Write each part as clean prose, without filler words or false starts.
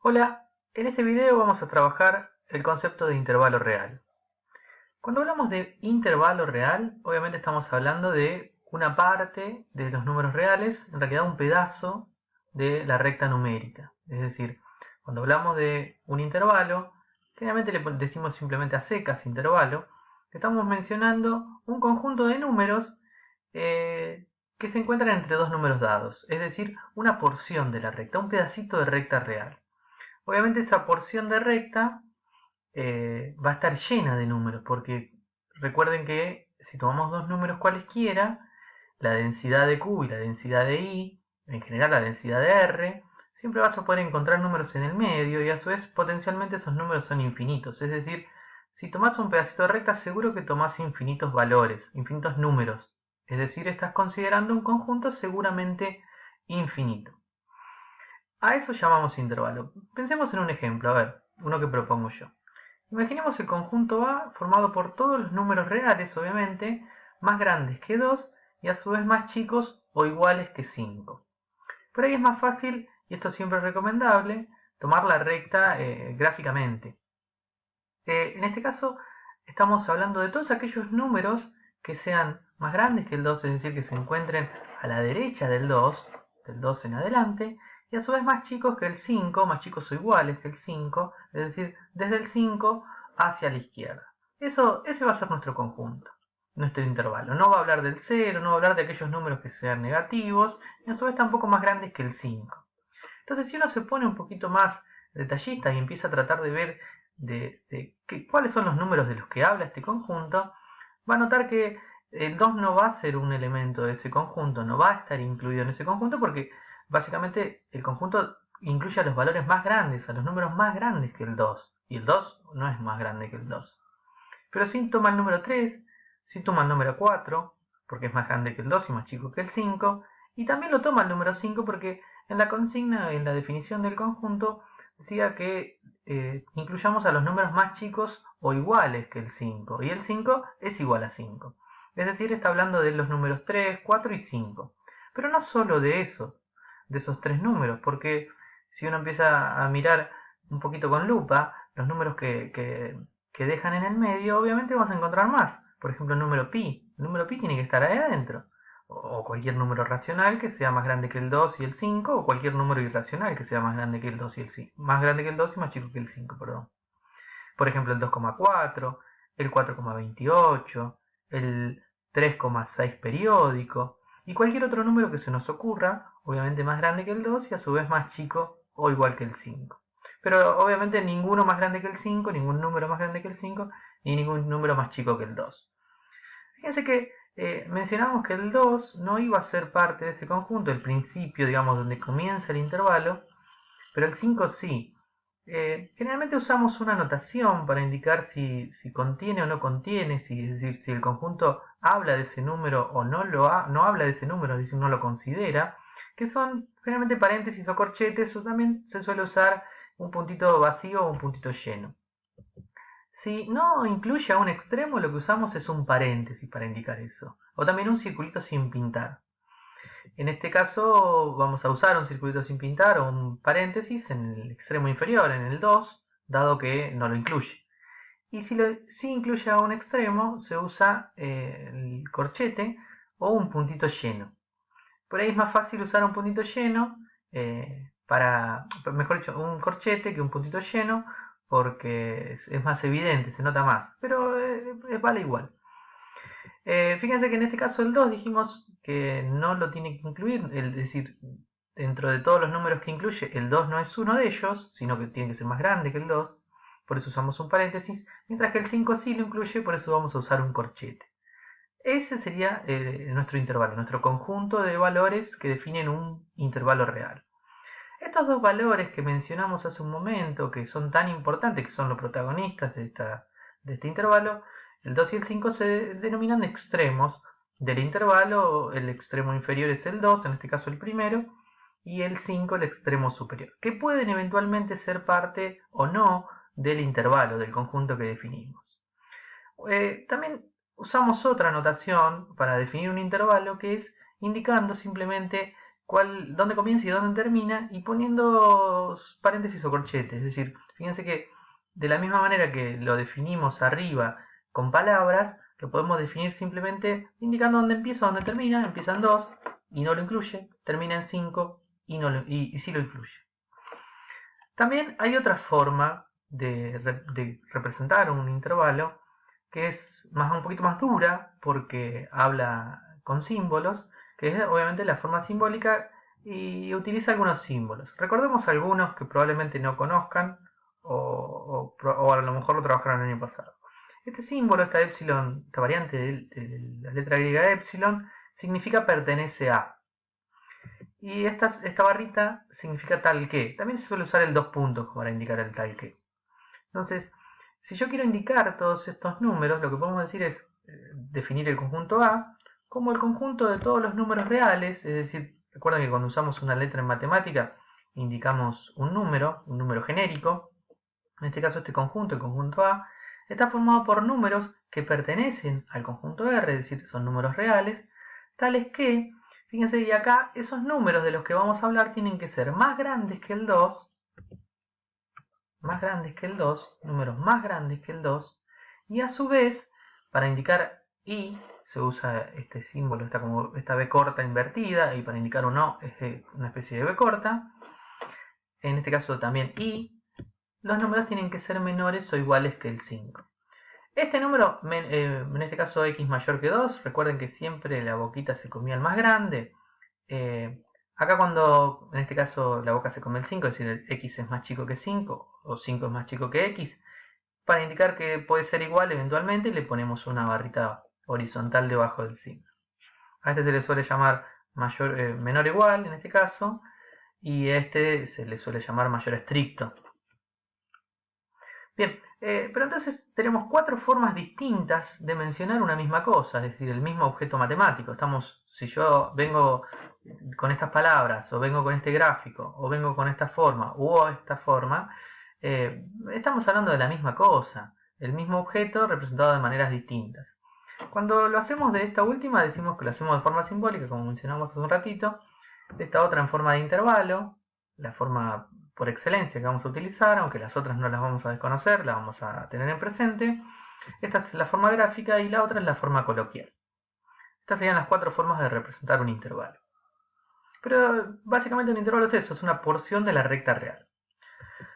Hola, en este video vamos a trabajar el concepto de intervalo real. Cuando hablamos de intervalo real, obviamente estamos hablando de una parte de los números reales, en realidad un pedazo de la recta numérica. Es decir, cuando hablamos de un intervalo, generalmente le decimos simplemente a secas intervalo, estamos mencionando un conjunto de números que se encuentran entre dos números dados, es decir, una porción de la recta, un pedacito de recta real. Obviamente esa porción de recta va a estar llena de números, porque recuerden que si tomamos dos números cualesquiera, la densidad de Q y la densidad de I, en general la densidad de R, siempre vas a poder encontrar números en el medio y a su vez potencialmente esos números son infinitos. Es decir, si tomás un pedacito de recta seguro que tomás infinitos valores, infinitos números. Es decir, estás considerando un conjunto seguramente infinito. A eso llamamos intervalo. Pensemos en un ejemplo, a ver, uno que propongo yo. Imaginemos el conjunto A formado por todos los números reales, obviamente, más grandes que 2 y a su vez más chicos o iguales que 5. Por ahí es más fácil, y esto siempre es recomendable, tomar la recta gráficamente. En este caso estamos hablando de todos aquellos números que sean más grandes que el 2, es decir, que se encuentren a la derecha del 2 en adelante, y a su vez más chicos que el 5, más chicos o iguales que el 5, es decir, desde el 5 hacia la izquierda. Ese va a ser nuestro conjunto, nuestro intervalo. No va a hablar del 0, no va a hablar de aquellos números que sean negativos, y a su vez tampoco más grandes que el 5. Entonces, si uno se pone un poquito más detallista y empieza a tratar de ver cuáles son los números de los que habla este conjunto, va a notar que el 2 no va a ser un elemento de ese conjunto, no va a estar incluido en ese conjunto porque básicamente el conjunto incluye a los valores más grandes, a los números más grandes que el 2, y el 2 no es más grande que el 2. Pero sí toma el número 3, sí toma el número 4, porque es más grande que el 2 y más chico que el 5, y también lo toma el número 5 porque en la consigna, en la definición del conjunto, decía que incluyamos a los números más chicos o iguales que el 5, y el 5 es igual a 5. Es decir, está hablando de los números 3, 4 y 5. Pero no solo de eso, de esos tres números, porque si uno empieza a mirar un poquito con lupa, los números que dejan en el medio, obviamente vamos a encontrar más. Por ejemplo, el número pi. El número pi tiene que estar ahí adentro. O cualquier número racional que sea más grande que el 2 y el 5, o cualquier número irracional que sea más grande que el 2 y el 5. Más grande que el 2 y más chico que el 5, perdón. Por ejemplo, el 2,4, el 4,28, el 3,6 periódico, y cualquier otro número que se nos ocurra, obviamente más grande que el 2 y a su vez más chico o igual que el 5. Pero obviamente ninguno más grande que el 5, ningún número más grande que el 5, ni ningún número más chico que el 2. Fíjense que mencionamos que el 2 no iba a ser parte de ese conjunto, el principio, digamos, donde comienza el intervalo, pero el 5 sí. Generalmente usamos una notación para indicar si contiene o no contiene, es decir, si el conjunto habla de ese número o no habla de ese número, es decir, no lo considera, que son generalmente paréntesis o corchetes, o también se suele usar un puntito vacío o un puntito lleno. Si no incluye a un extremo, lo que usamos es un paréntesis para indicar eso, o también un circulito sin pintar. En este caso vamos a usar un circulito sin pintar o un paréntesis en el extremo inferior, en el 2, dado que no lo incluye. Y si incluye a un extremo, se usa el corchete o un puntito lleno. Por ahí es más fácil usar un puntito lleno mejor dicho, un corchete que un puntito lleno, porque es más evidente, se nota más, pero vale igual. Fíjense que en este caso el 2 dijimos que no lo tiene que incluir, es decir, dentro de todos los números que incluye, el 2 no es uno de ellos, sino que tiene que ser más grande que el 2, por eso usamos un paréntesis, mientras que el 5 sí lo incluye, por eso vamos a usar un corchete. Ese sería nuestro intervalo, nuestro conjunto de valores que definen un intervalo real. Estos dos valores que mencionamos hace un momento, que son tan importantes, que son los protagonistas de este intervalo, el 2 y el 5 se denominan extremos del intervalo. El extremo inferior es el 2, en este caso el primero, y el 5 el extremo superior, que pueden eventualmente ser parte o no del intervalo, del conjunto que definimos. También usamos otra notación para definir un intervalo, que es indicando simplemente dónde comienza y dónde termina, y poniendo paréntesis o corchetes. Es decir, fíjense que de la misma manera que lo definimos arriba con palabras, lo podemos definir simplemente indicando dónde empieza, dónde termina. Empieza en 2 y no lo incluye, termina en 5 y sí lo incluye. También hay otra forma de representar un intervalo que es un poquito más dura porque habla con símbolos, que es obviamente la forma simbólica y utiliza algunos símbolos. Recordemos algunos que probablemente no conozcan o a lo mejor lo trabajaron el año pasado. Este símbolo, esta epsilon, esta variante de la letra griega epsilon, significa pertenece a. Y esta barrita significa tal que. También se suele usar el 2 puntos para indicar el tal que. Entonces, si yo quiero indicar todos estos números, lo que podemos decir es definir el conjunto A como el conjunto de todos los números reales, es decir, recuerden que cuando usamos una letra en matemática indicamos un número genérico. En este caso este conjunto, el conjunto A, está formado por números que pertenecen al conjunto R, es decir, son números reales, tales que, fíjense, y acá esos números de los que vamos a hablar tienen que ser más grandes que el 2, números más grandes que el 2, y a su vez, para indicar i, se usa este símbolo, esta B corta invertida, y para indicar un O es una especie de B corta, en este caso también i, los números tienen que ser menores o iguales que el 5. Este número, en este caso x mayor que 2, recuerden que siempre la boquita se comía el más grande. Acá cuando, en este caso, la boca se come el 5, es decir, el x es más chico que 5, o 5 es más chico que x, para indicar que puede ser igual eventualmente, le ponemos una barrita horizontal debajo del signo. A este se le suele llamar menor o igual, en este caso, y a este se le suele llamar mayor estricto. Bien, pero entonces tenemos 4 formas distintas de mencionar una misma cosa, es decir, el mismo objeto matemático. Si yo vengo con estas palabras, o vengo con este gráfico, o vengo con esta forma, o esta forma, estamos hablando de la misma cosa, el mismo objeto representado de maneras distintas. Cuando lo hacemos de esta última, decimos que lo hacemos de forma simbólica, como mencionamos hace un ratito, de esta otra en forma de intervalo, la forma por excelencia que vamos a utilizar, aunque las otras no las vamos a desconocer, las vamos a tener en presente. Esta es la forma gráfica y la otra es la forma coloquial. Estas serían las 4 formas de representar un intervalo. Pero básicamente un intervalo es eso, es una porción de la recta real.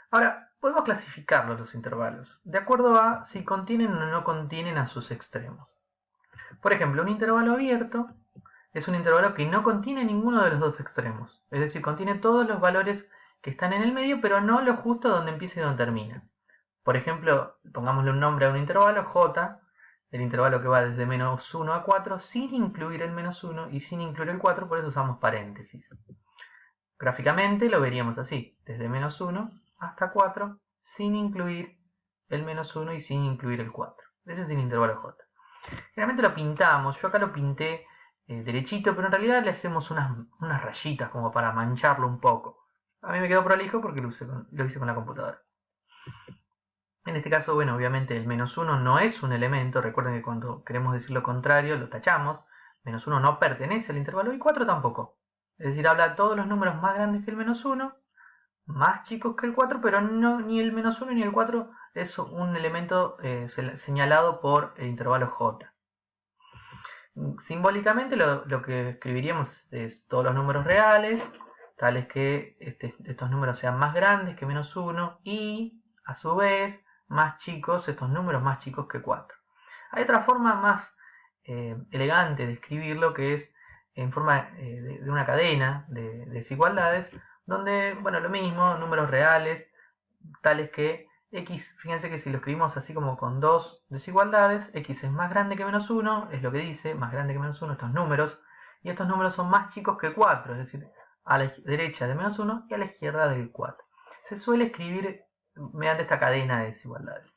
Ahora, podemos clasificarlos los intervalos, de acuerdo a si contienen o no contienen a sus extremos. Por ejemplo, un intervalo abierto es un intervalo que no contiene ninguno de los dos extremos, es decir, contiene todos los valores que están en el medio, pero no lo justo donde empieza y donde termina. Por ejemplo, pongámosle un nombre a un intervalo, j, el intervalo que va desde menos 1 a 4, sin incluir el menos 1 y sin incluir el 4, por eso usamos paréntesis. Gráficamente lo veríamos así, desde menos 1 hasta 4, sin incluir el menos 1 y sin incluir el 4. Ese es el intervalo j. Generalmente lo pintamos, yo acá lo pinté derechito, pero en realidad le hacemos unas rayitas como para mancharlo un poco. A mí me quedó prolijo porque lo hice con la computadora. En este caso, bueno, obviamente el menos 1 no es un elemento. Recuerden que cuando queremos decir lo contrario, lo tachamos. Menos 1 no pertenece al intervalo y 4 tampoco. Es decir, habla todos los números más grandes que el menos 1, más chicos que el 4, pero no, ni el menos 1 ni el 4 es un elemento señalado por el intervalo j. Simbólicamente lo que escribiríamos es todos los números reales, tales que estos números sean más grandes que menos 1 y, a su vez, más chicos, estos números más chicos que 4. Hay otra forma más elegante de escribirlo, que es en forma de una cadena de desigualdades, donde, bueno, lo mismo, números reales, tales que x, fíjense que si lo escribimos así como con dos desigualdades, x es más grande que menos 1, es lo que dice, más grande que menos 1 estos números, y estos números son más chicos que 4, es decir, a la derecha de menos 1 y a la izquierda del 4. Se suele escribir mediante esta cadena de desigualdades.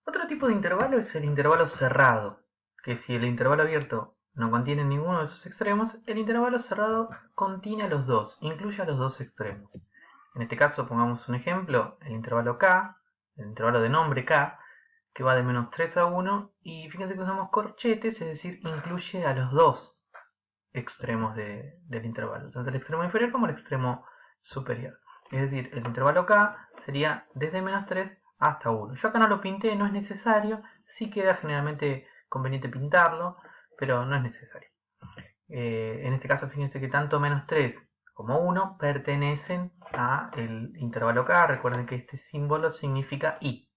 Otro tipo de intervalo es el intervalo cerrado, que si el intervalo abierto no contiene ninguno de sus extremos, el intervalo cerrado contiene a los dos, incluye a los dos extremos. En este caso pongamos un ejemplo, el intervalo k, el intervalo de nombre k, que va de menos 3 a 1, y fíjense que usamos corchetes, es decir, incluye a los dos extremos del intervalo, tanto el extremo inferior como el extremo superior. Es decir, el intervalo K sería desde menos 3 hasta 1. Yo acá no lo pinté, no es necesario, sí queda generalmente conveniente pintarlo, pero no es necesario. En este caso, fíjense que tanto menos 3 como 1 pertenecen al intervalo K. Recuerden que este símbolo significa I.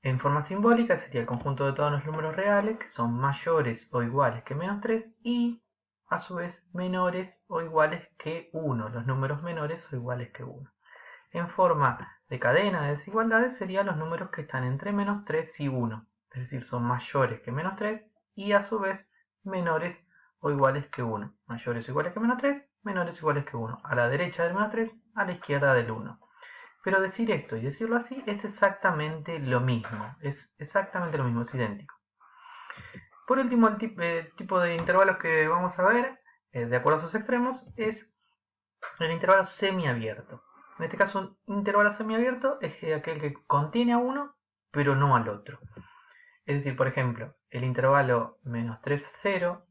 En forma simbólica sería el conjunto de todos los números reales que son mayores o iguales que menos 3 y a su vez menores o iguales que 1, los números menores o iguales que 1. En forma de cadena de desigualdades serían los números que están entre menos 3 y 1, es decir, son mayores que menos 3 y a su vez menores o iguales que 1. Mayores o iguales que menos 3, menores o iguales que 1. A la derecha del menos 3, a la izquierda del 1. Pero decir esto y decirlo así es exactamente lo mismo, es idéntico. Por último, el tipo de intervalos que vamos a ver, de acuerdo a sus extremos, es el intervalo semiabierto. En este caso, un intervalo semiabierto es aquel que contiene a uno, pero no al otro. Es decir, por ejemplo, el intervalo menos 3, 0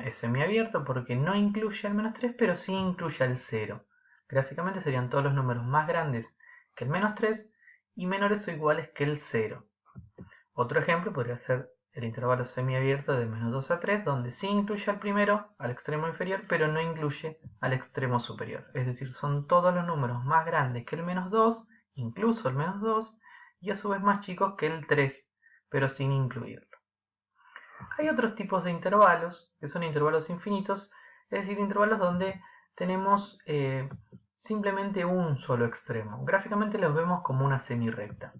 es semiabierto porque no incluye al menos 3, pero sí incluye al 0. Gráficamente serían todos los números más grandes que el menos 3 y menores o iguales que el 0. Otro ejemplo podría ser el intervalo semiabierto de menos 2 a 3, donde sí incluye al primero, al extremo inferior, pero no incluye al extremo superior. Es decir, son todos los números más grandes que el menos 2, incluso el menos 2, y a su vez más chicos que el 3, pero sin incluirlo. Hay otros tipos de intervalos, que son intervalos infinitos, es decir, intervalos donde tenemos simplemente un solo extremo. Gráficamente los vemos como una semirrecta.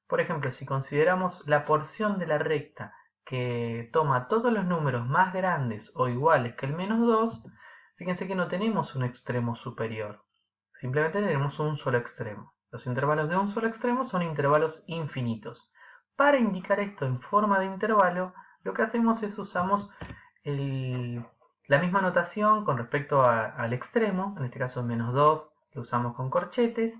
Por ejemplo, si consideramos la porción de la recta que toma todos los números más grandes o iguales que el menos 2, fíjense que no tenemos un extremo superior. Simplemente tenemos un solo extremo. Los intervalos de un solo extremo son intervalos infinitos. Para indicar esto en forma de intervalo, lo que hacemos es usamos la misma notación con respecto al extremo, en este caso menos 2, lo usamos con corchetes,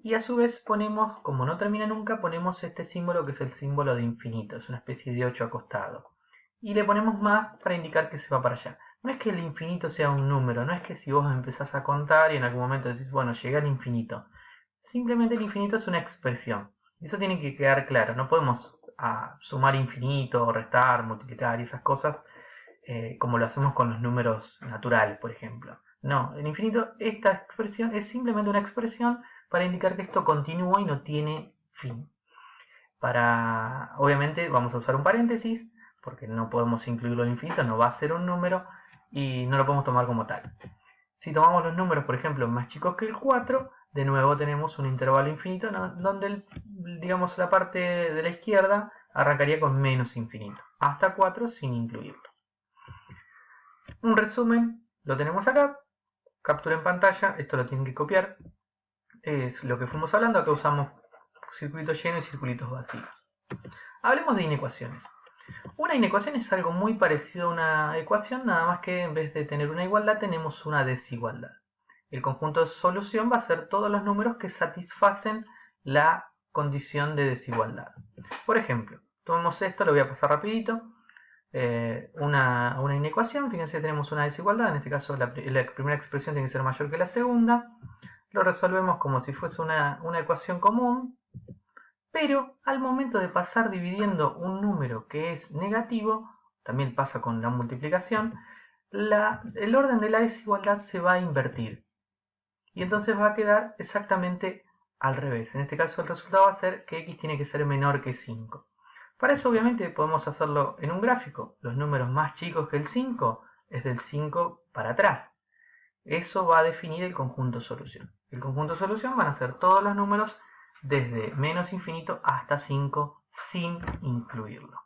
y a su vez ponemos, como no termina nunca, ponemos este símbolo que es el símbolo de infinito, es una especie de 8 acostado. Y le ponemos más para indicar que se va para allá. No es que el infinito sea un número, no es que si vos empezás a contar y en algún momento decís, bueno, llegué al infinito. Simplemente el infinito es una expresión. Y eso tiene que quedar claro, no podemos sumar infinito, restar, multiplicar y esas cosas como lo hacemos con los números naturales, por ejemplo. No, el infinito, esta expresión es simplemente una expresión para indicar que esto continúa y no tiene fin. Obviamente vamos a usar un paréntesis, porque no podemos incluirlo en infinito, no va a ser un número y no lo podemos tomar como tal. Si tomamos los números, por ejemplo, más chicos que el 4, de nuevo tenemos un intervalo infinito donde digamos la parte de la izquierda arrancaría con menos infinito, hasta 4 sin incluirlo. Un resumen lo tenemos acá, captura en pantalla, esto lo tienen que copiar, es lo que fuimos hablando, acá usamos circuitos llenos y circuitos vacíos. Hablemos de inecuaciones. Una inecuación es algo muy parecido a una ecuación, nada más que en vez de tener una igualdad tenemos una desigualdad. El conjunto de solución va a ser todos los números que satisfacen la condición de desigualdad. Por ejemplo, tomemos esto, lo voy a pasar rapidito. Una inecuación, fíjense que tenemos una desigualdad, en este caso la primera expresión tiene que ser mayor que la segunda. Lo resolvemos como si fuese una ecuación común, pero al momento de pasar dividiendo un número que es negativo, también pasa con la multiplicación, el orden de la desigualdad se va a invertir. Y entonces va a quedar exactamente al revés. En este caso el resultado va a ser que x tiene que ser menor que 5. Para eso obviamente podemos hacerlo en un gráfico. Los números más chicos que el 5 es del 5 para atrás. Eso va a definir el conjunto solución. El conjunto solución van a ser todos los números desde menos infinito hasta 5 sin incluirlo.